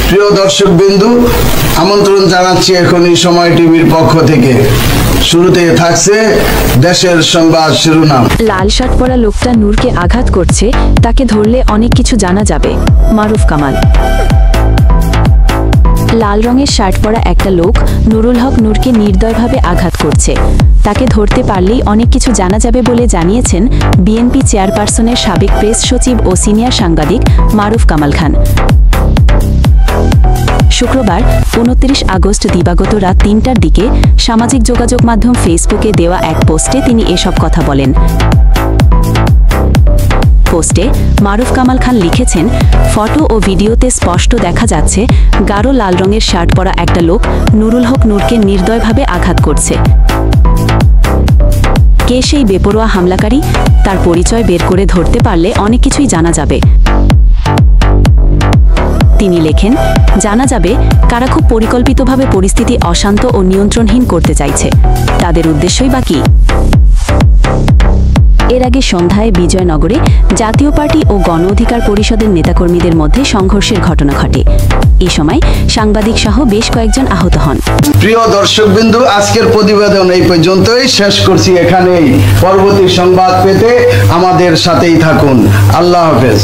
প্রিয় দর্শক বিন্দু, আমন্ত্রণ জানাচ্ছি এখনই সময় টিভির পক্ষ থেকে। শুরুতে থাকছে দেশের সংবাদ শিরোনাম। লাল শার্ট পরা লোকটা নূরকে আঘাত করছে, তাকে ধরলে অনেক কিছু জানা যাবে। মারুফ কামাল। লাল রঙের শার্ট পরা একটা লোক নুরুল হক নূরকে নির্দয়ভাবে আঘাত করছে, তাকে ধরতে পারলেই অনেক কিছু জানা যাবে বলে জানিয়েছেন বিএনপি চেয়ারপারসনের সাবেক প্রেস সচিব ও সিনিয়র সাংবাদিক মারুফ কামাল খান। শুক্রবার ২৯ আগস্ট দিবাগত রাত ৩টার দিকে সামাজিক যোগাযোগ মাধ্যম ফেসবুকে দেওয়া এক পোস্টে তিনি এসব কথা বলেন। পোস্টে মারুফ কামাল খান লিখেছেন, ফটো ও ভিডিওতে স্পষ্ট দেখা যাচ্ছে গাঢ় লাল রঙের শার্ট পরা একটা লোক নুরুল হক নূরকে নির্দয়ভাবে আঘাত করছে। কে সেই বেপরোয়া হামলাকারী, তার পরিচয় বের করে ধরতে পারলে অনেক কিছুই জানা যাবে। তিনি লেখেন, জানা যাবে কারা খুব পরিকল্পিতভাবে পরিস্থিতি অশান্ত ও নিয়ন্ত্রণহীন করতে চাইছে, তাদের উদ্দেশ্যই বা কী। এর আগে সন্ধ্যায় বিজয়নগরে জাতীয় পার্টি ও গণ অধিকার পরিষদের নেতাকর্মীদের মধ্যে সংঘর্ষের ঘটনা ঘটে। এ সময় সাংবাদিক সহ বেশ কয়েকজন আহত হন। প্রিয় দর্শক বিন্দু, আজকের প্রতিবেদন এই পর্যন্তই শেষ করছি এখানেই। পরবর্তী সংবাদ পেতে আমাদের সাথেই থাকুন। আল্লাহ হাফেজ।